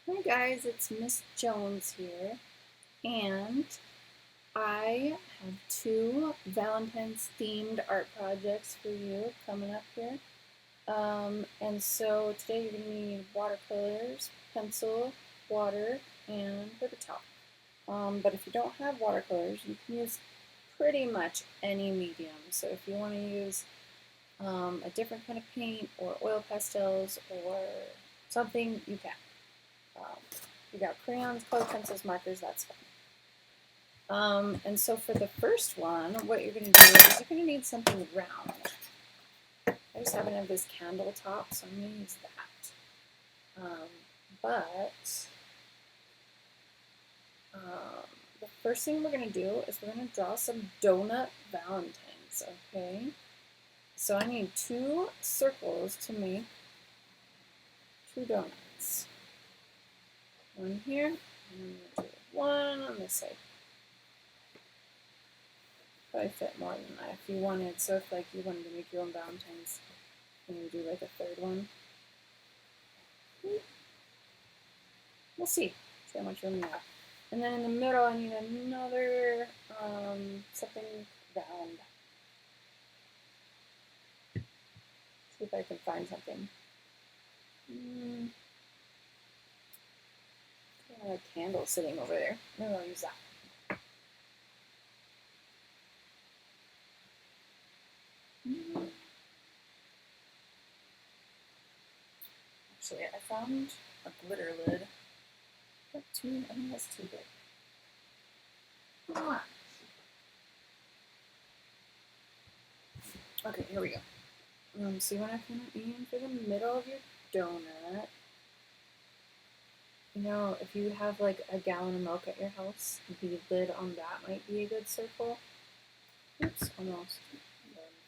Hi guys, it's Miss Jones here, and I have two Valentine's themed art projects for you coming up here. And so today you're going to need watercolors, pencil, water, and paper towel. But if you don't have watercolors, you can use pretty much any medium. So if you want to use a different kind of paint or oil pastels or something, you can. Um, you got crayons, colored pencils, markers, that's fine. And so for the first one, what you're going to do is you're going to need something round. I just happen to have this candle top, so I'm going to use that. But the first thing we're going to do is we're going to draw some donut valentines, okay? So I need two circles to make two donuts. One here, and I'm going to do one on this side. Probably fit more than that if you wanted. So if like you wanted to make your own Valentines, and you do like a third one. We'll see. See how much room you have. And then in the middle, I need another something round. See if I can find something. I have a candle sitting over there. Maybe I'll use that. Actually, I found a glitter lid. I think that's too big. Come on. Okay, here we go. So you want to kind of aim for the middle of your donut. You know, if you have like a gallon of milk at your house, the lid on that might be a good circle. Oops, almost.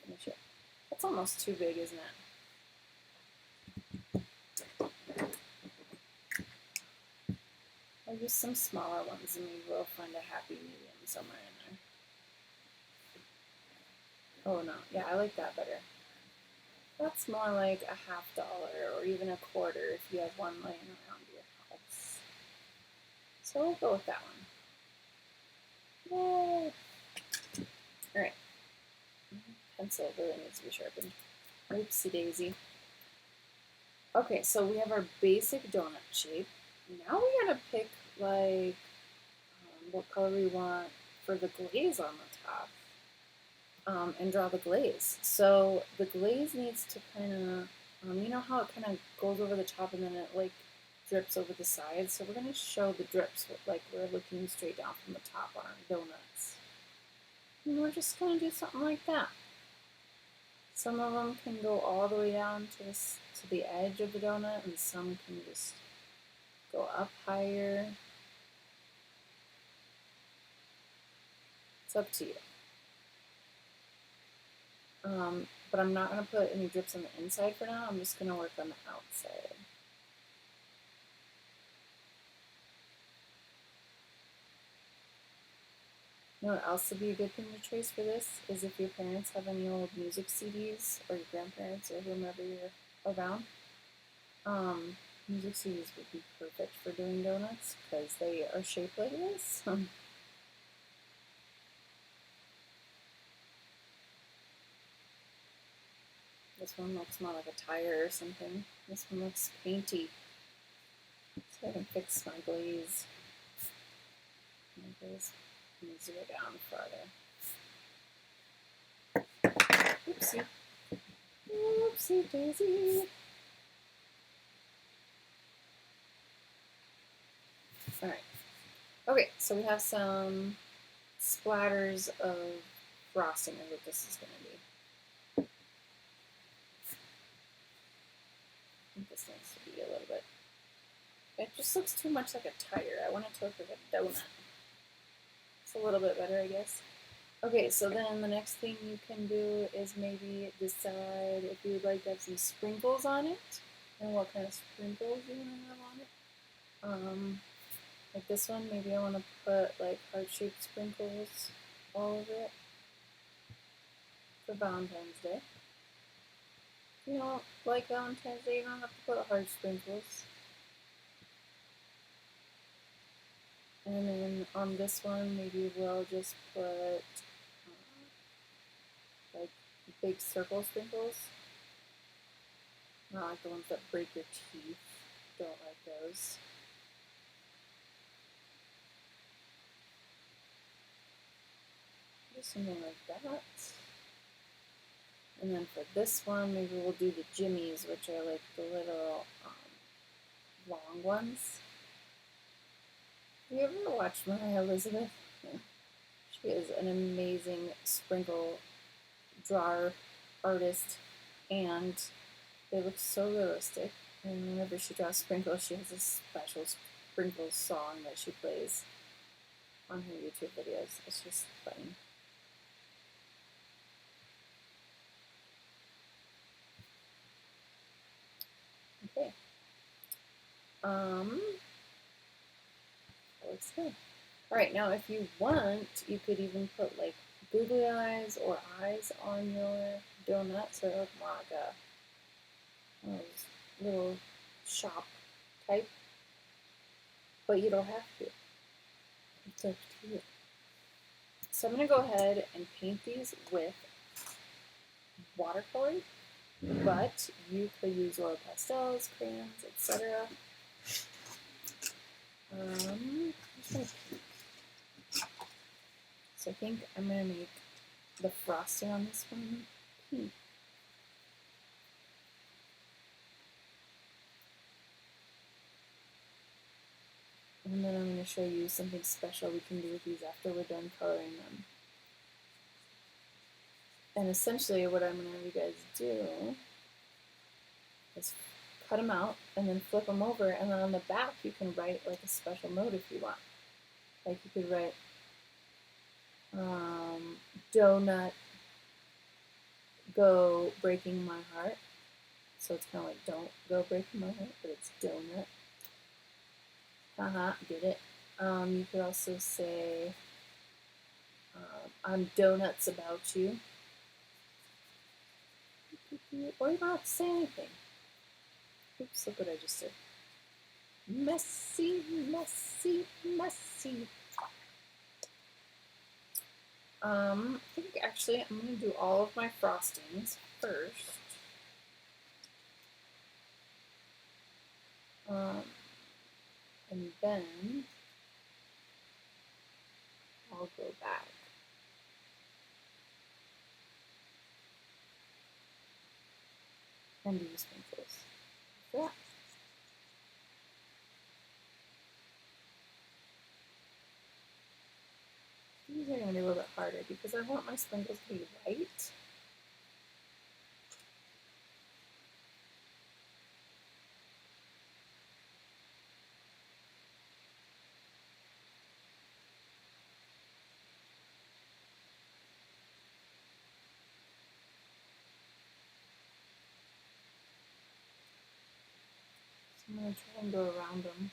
Finish it. That's almost too big, isn't it? I'll use some smaller ones and maybe we'll find a happy medium somewhere in there. Oh no, yeah, I like that better. That's more like $50 or even a quarter if you have one laying around your house. So we'll go with that one. Yay! Alright. Pencil really needs to be sharpened. Oopsie daisy. Okay, so we have our basic donut shape. Now we gotta pick like what color we want for the glaze on the top and draw the glaze. So the glaze needs to kind of, you know how it kind of goes over the top and then it like drips over the sides. So we're gonna show the drips like we're looking straight down from the top on our donuts. And we're just gonna do something like that. Some of them can go all the way down to the edge of the donut, and some can just go up higher. It's up to you. But I'm not going to put any drips on the inside for now. I'm just going to work on the outside. You know what else would be a good thing to trace for this is if your parents have any old music CDs or your grandparents or whomever you're around. Music CDs would be perfect for doing donuts because they are shaped like this. This one looks more like a tire or something. This one looks painty. So I can fix my glaze. My glaze needs to go down farther. Oopsie. Oopsie daisy. Alright. Okay, so we have some splatters of frosting is what this is going to be. I think this needs to be a little bit. It just looks too much like a tire. I want it to look like a donut. It's a little bit better, I guess. Okay, so then the next thing you can do is maybe decide if you would like to have some sprinkles on it and what kind of sprinkles you want to have on it. Like this one, maybe I want to put like heart-shaped sprinkles all over it for Valentine's Day. If you don't like Valentine's Day, you don't have to put heart sprinkles. And then on this one, maybe we'll just put like big circle sprinkles. Not like the ones that break your teeth. Don't like those. Just something like that. And then for this one, maybe we'll do the jimmies, which are like the little long ones. Have you ever watched Maya Elizabeth? Yeah. She is an amazing sprinkle drawer artist, and they look so realistic. And whenever she draws sprinkles, she has a special sprinkles song that she plays on her YouTube videos. It's just funny. Okay. That looks good. All right, now if you want, you could even put like googly eyes or eyes on your donuts, or like more like a little shop type, but you don't have to. It's up to you. So I'm going to go ahead and paint these with watercolor, but you could use oil pastels, crayons, etc. So I think I'm going to make the frosting on this one pink. And then I'm going to show you something special we can do with these after we're done coloring them. And essentially what I'm going to have you guys do is cut them out and then flip them over, and then on the back you can write like a special note if you want. Like you could write donut go breaking my heart. So it's kind of like don't go breaking my heart, but it's donut. Get it. You could also say I'm donuts about you. Or you don't have to say anything. Oops, look what I just did. Messy, messy, messy. I think actually I'm going to do all of my frostings first. And then I'll go back. And do the sprinkles. Yeah. These are going to be a little bit harder because I want my sprinkles to be white. So I'm going to try and go around them.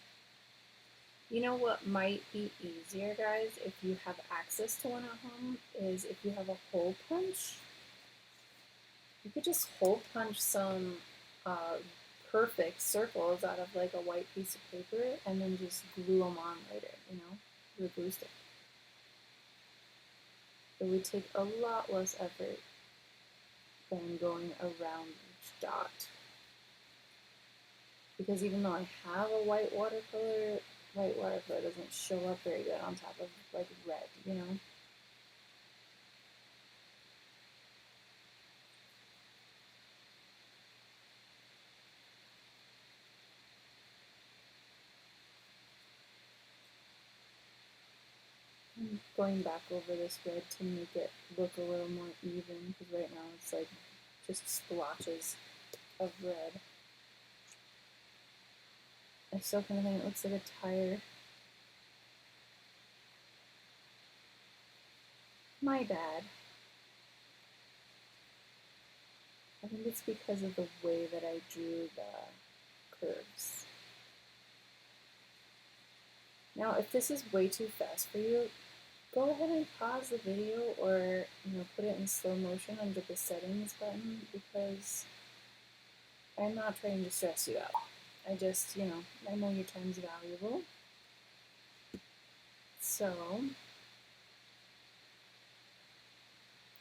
You know what might be easier, guys, if you have access to one at home, is if you have a hole punch. You could just hole punch some perfect circles out of like a white piece of paper and then just glue them on later, you know, with a glue stick. It would take a lot less effort than going around each dot. Because even though I have a white watercolor doesn't show up very good on top of like red, you know? I'm going back over this red to make it look a little more even, because right now it's like just splotches of red. I still kind of think it looks like a tire. My bad. I think it's because of the way that I drew the curves. Now, if this is way too fast for you, go ahead and pause the video or put it in slow motion under the settings button, because I'm not trying to stress you out. I just, I know your time's valuable. So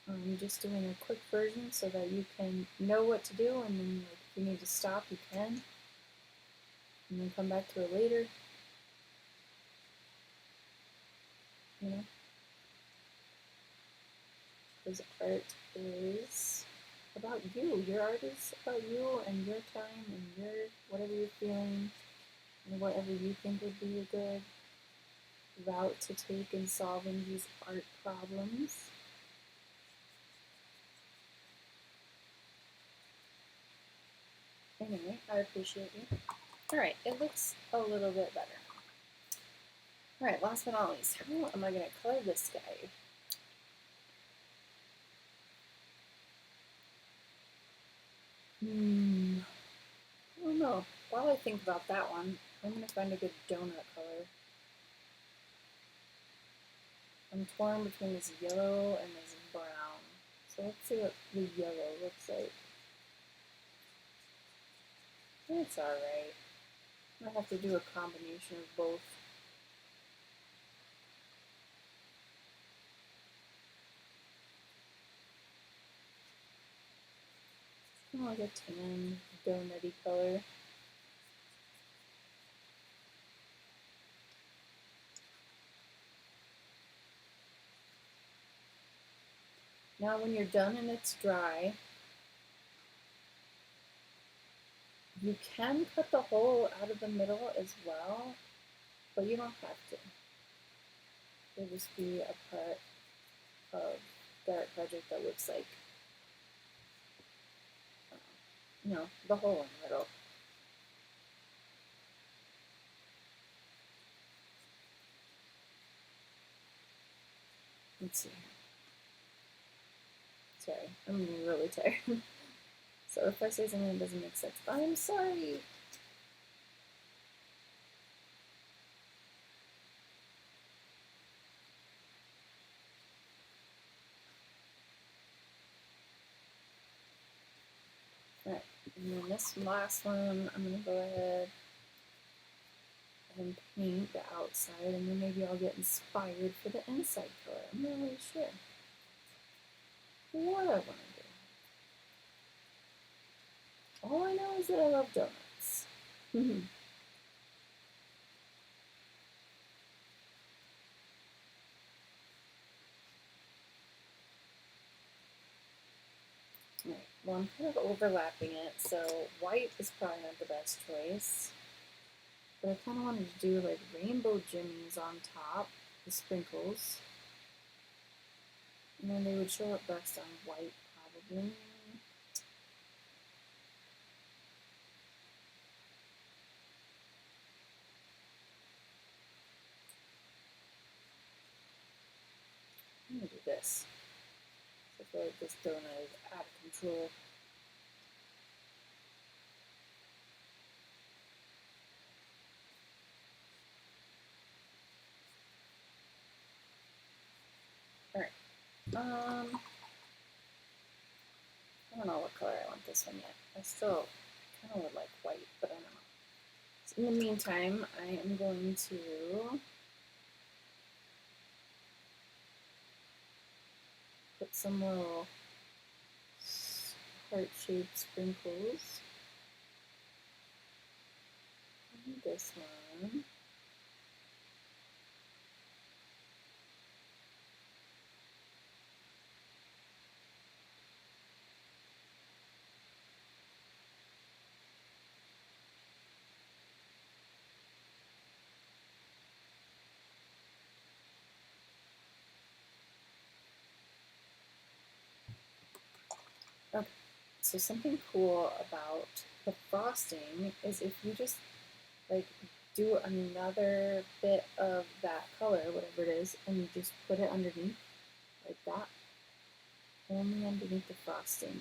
I'm just doing a quick version so that you can know what to do, and then like, if you need to stop, you can, and then come back to it later. You know, because art is about you. Your art is about you and your time and your whatever you're feeling and whatever you think would be a good route to take in solving these art problems. Anyway, I appreciate you. Alright, it looks a little bit better. Alright, last but not least, how am I going to color this guy? I don't know. While I think about that one, I'm going to find a good donut color. I'm torn between this yellow and this brown. So let's see what the yellow looks like. It's alright. I might have to do a combination of both. Kind of like a tan, donutty color. Now when you're done and it's dry, you can cut the hole out of the middle as well, but you don't have to. It'll just be a part of the art project that looks like, you know, the hole in the middle. Let's see. Sorry, I'm really tired. So if I say something that doesn't make sense, I'm sorry. Alright, and then this last one, I'm going to go ahead and paint the outside, and then maybe I'll get inspired for the inside color. I'm not really sure what I want to do. All I know is that I love donuts. Right. Well, I'm kind of overlapping it, so white is probably not the best choice. But I kind of wanted to do like rainbow jimmies on top, the sprinkles. And then they would show up best on white, probably. I'm going to do this. I feel like this donut is out of control. Alright. I don't know what color I want this one yet. I still kind of would like white, but I don't know. So in the meantime, I am going to put some little heart-shaped sprinkles on this one. Okay, so something cool about the frosting is if you just like do another bit of that color, whatever it is, and you just put it underneath like that, only underneath the frosting.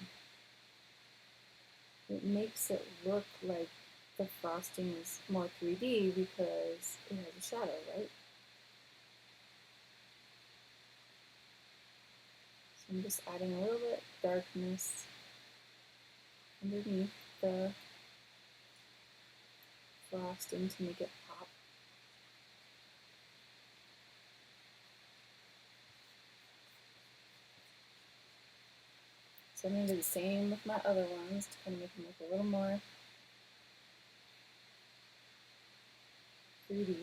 It makes it look like the frosting is more 3D because it has a shadow, right? So I'm just adding a little bit of darkness underneath the frosting to make it pop. So I'm going to do the same with my other ones to kind of make them look a little more 3D.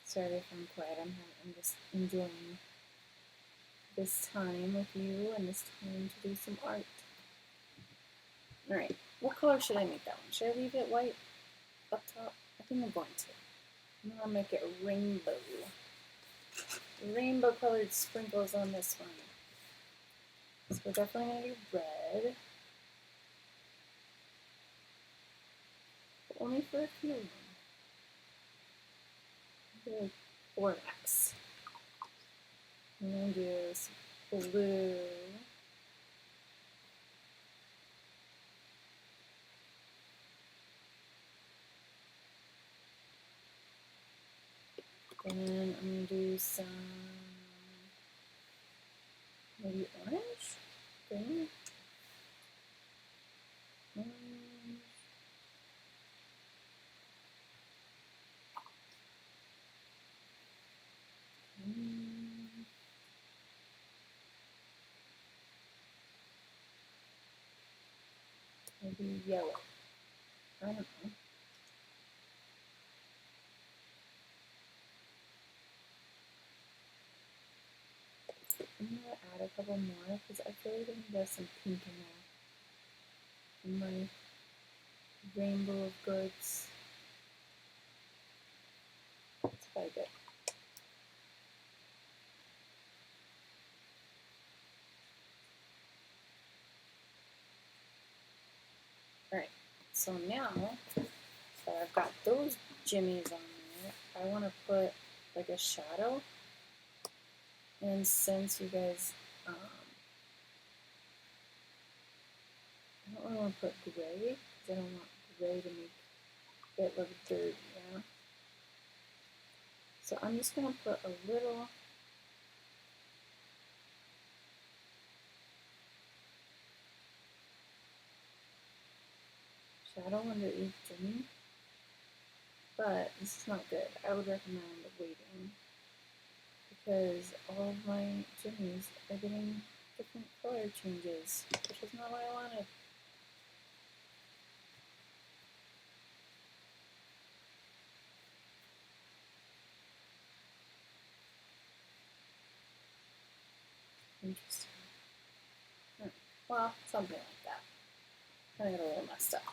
Sorry if I'm quiet. I'm just enjoying this time with you and this time to do some art. Alright, what color should I make that one? Should I leave it white up top? I think I'm going to. I'm going to make it rainbow. Rainbow colored sprinkles on this one. So we're definitely going to do red. But only for a few of them. Maybe 4x. I'm going to do some blue. Then I'm going to do some maybe orange, green, orange. Maybe yellow. I don't know. I'm going to add a couple more because I feel like there's some pink in there. In my rainbow of goods. That's quite good. Alright, so now that I've got those jimmies on there, I want to put like a shadow. And since you guys, I don't really want to put gray, because I don't want gray to make it look dirty, yeah? So I'm just going to put a little shadow under each jimmy, but this is not good. I would recommend waiting because all of my jimmies are getting different color changes, which is not what I wanted. Interesting. Well, something like that. Kind of got a little messed up.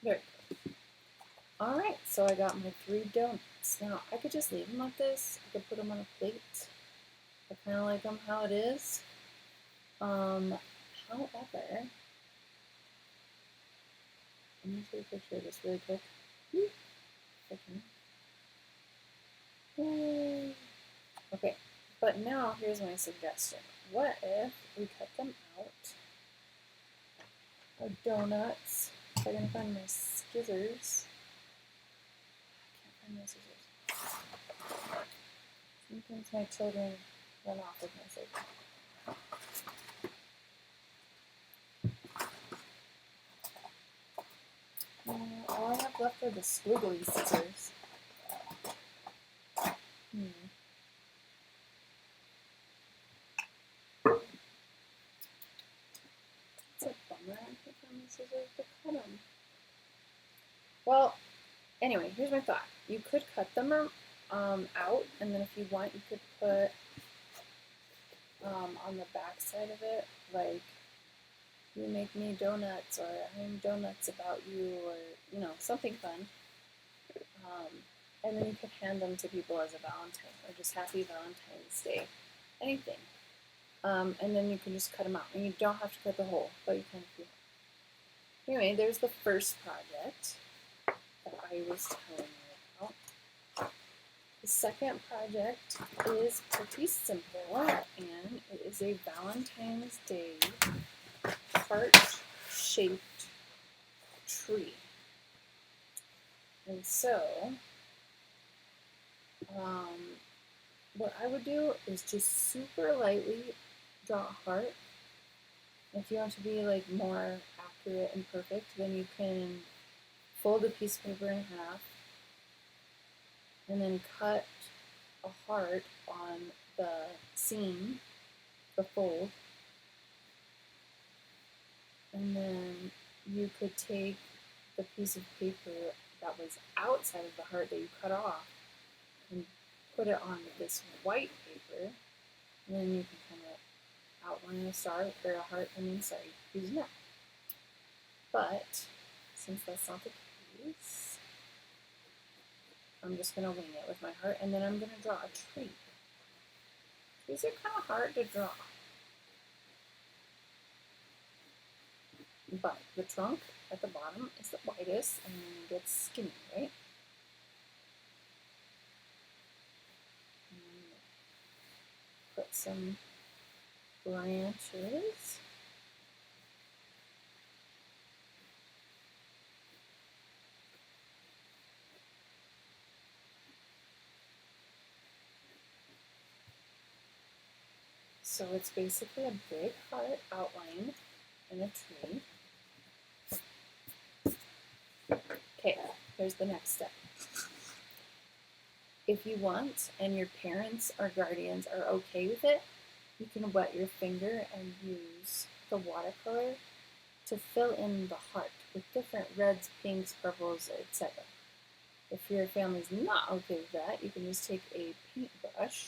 Very good. Alright, so I got my 3 donuts. Now, I could just leave them like this. I could put them on a plate. I kind of like them how it is. However, let me take a picture of this really quick. Okay, but now here's my suggestion. What if we cut them out? Our donuts. If I can find my scissors. I can't find my scissors. Sometimes my children run off with my scissors. All I have left are the squiggly scissors. It's a bummer I can't find my scissors to cut them. Well, anyway, here's my thought. You could cut them out, and then if you want, you could put on the back side of it, like, you make me donuts, or I'm donuts about you, or, you know, something fun. And then you could hand them to people as a Valentine, or just Happy Valentine's Day, anything. And then you can just cut them out, and you don't have to cut the hole, but you can if you want. Anyway, there's the first project that I was telling you about. The second project is pretty simple, and it is a Valentine's Day heart-shaped tree. And so, what I would do is just super lightly draw a heart. If you want to be like more accurate and perfect, then you can fold a piece of paper in half and then cut a heart on the seam, the fold, and then you could take the piece of paper that was outside of the heart that you cut off and put it on this white paper, and then you can kind of outline a star or a heart. Using that. But since that's not the case, I'm just going to wing it with my heart, and then I'm going to draw a tree. Trees are kind of hard to draw. But the trunk at the bottom is the widest and then it gets skinny, right? Put some branches. So it's basically a big heart outline in a tree. Okay, here's the next step. If you want and your parents or guardians are okay with it, you can wet your finger and use the watercolor to fill in the heart with different reds, pinks, purples, etc. If your family's not okay with that, you can just take a paintbrush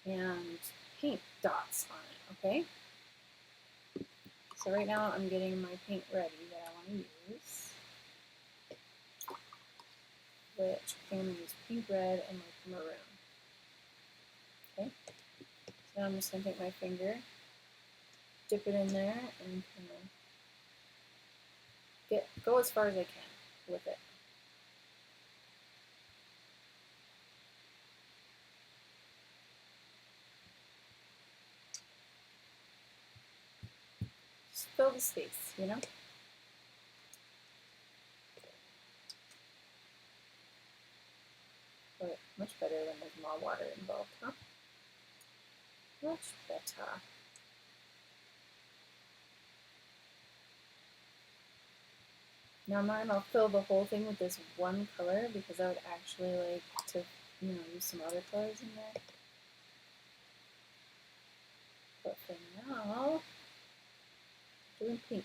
and paint dots on it, okay? So right now I'm getting my paint ready that I want to use, which I'm going to use pink, red, and like maroon. Okay, so now I'm just going to take my finger, dip it in there, and kind of go as far as I can with it. Just fill the space, you know? But much better when there's more water involved, huh? Much better. Now I'm not going to fill the whole thing with this one color because I would actually like to, use some other colors in there. But for now, I'm doing pink.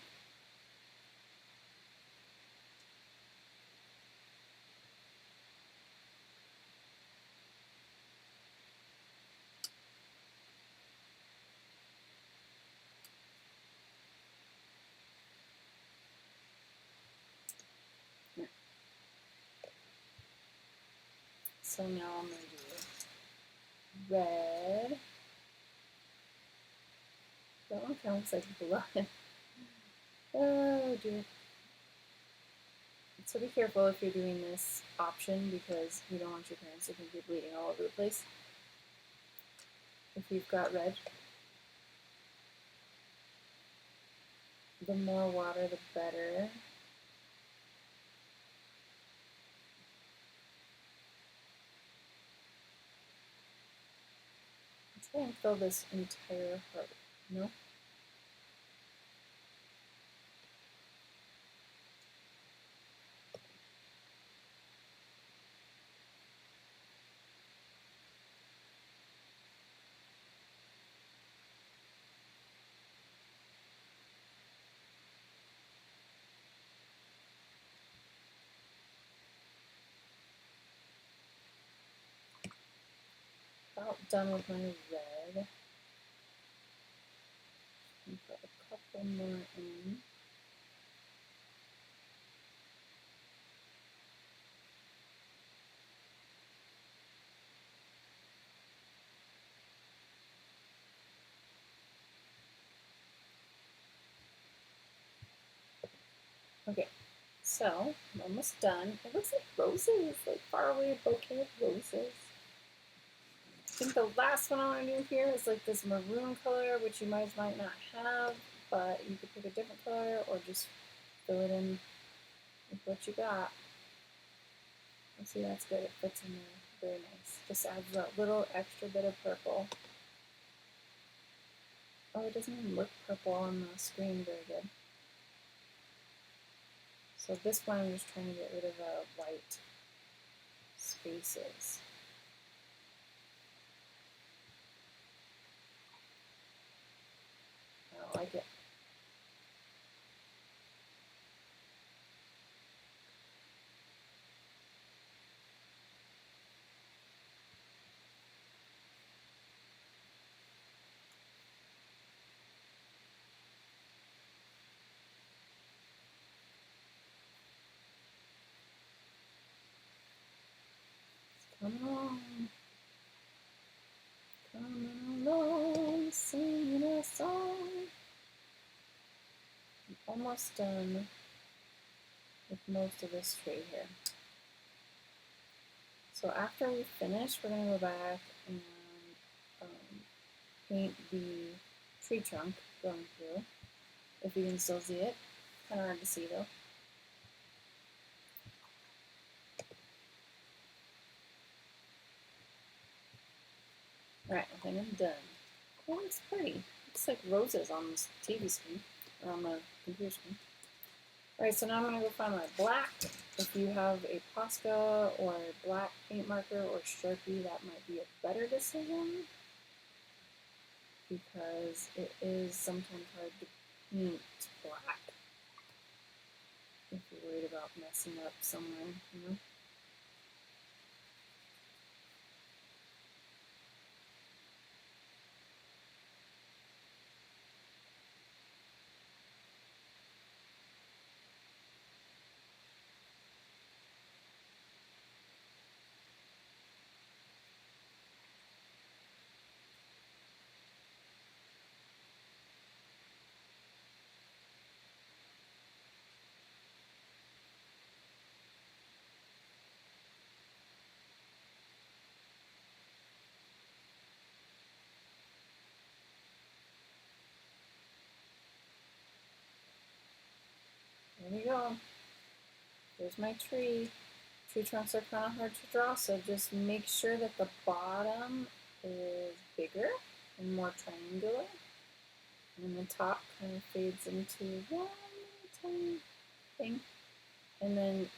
So now I'm going to do red. That one kind of looks like blood. Oh dear. So be careful if you're doing this option because you don't want your parents to think you're bleeding all over the place. If you've got red, the more water the better. Let's try and fill this entire heart, you know? About done with my red. Put a couple more in. So, I'm almost done. It looks like roses, like far away bouquet of roses. I think the last one I want to do here is like this maroon color, which you might not have, but you could pick a different color or just fill it in with what you got. You see, that's good. It fits in there very nice. Just adds a little extra bit of purple. Oh, it doesn't even look purple on the screen very good. So at this point, I'm just trying to get rid of the white spaces. I don't like it. Come on. Coming along, singing a song. I'm almost done with most of this tree here. So after we finish, we're going to go back and paint the tree trunk going through. If you can still see it. Kind of hard to see though. Alright, I think I'm done. Oh, it's pretty. Looks like roses on this TV screen, or on the computer screen. Alright, so now I'm going to go find my black. If you have a Posca or a black paint marker or Sharpie, that might be a better decision, because it is sometimes hard to paint black if you're worried about messing up somewhere, you know? There we go. There's my tree. Tree trunks are kind of hard to draw, so just make sure that the bottom is bigger and more triangular. And the top kind of fades into one tiny thing. And then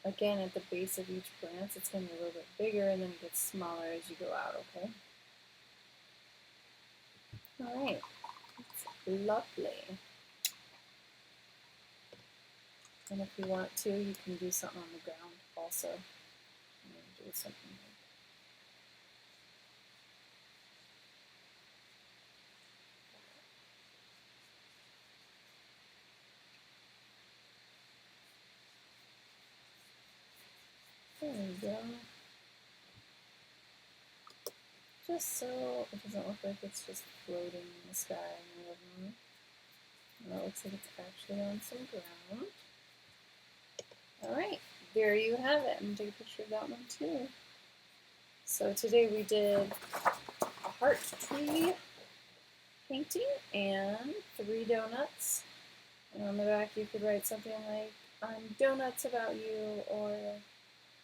again, at the base of each branch, it's going to be a little bit bigger, and then it gets smaller as you go out, okay? Alright, that's lovely. And if you want to, you can do something on the ground also. Do something like that. There we go. Just so it doesn't look like it's just floating in the sky and whatever. Well, it looks like it's actually on some ground. Alright, there you have it. I'm going to take a picture of that one too. So today we did a heart tree painting and 3 donuts. And on the back you could write something like, donuts about you, or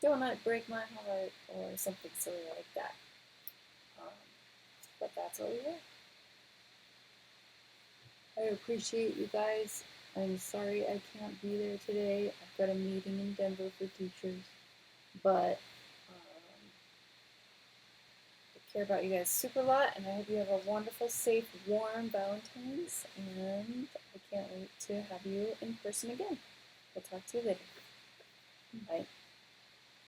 donut break my heart, or something silly like that. But that's what we did. I appreciate you guys. I'm sorry I can't be there today. I've got a meeting in Denver for teachers, but I care about you guys super a lot, and I hope you have a wonderful, safe, warm Valentine's, and I can't wait to have you in person again. We'll talk to you later. Bye.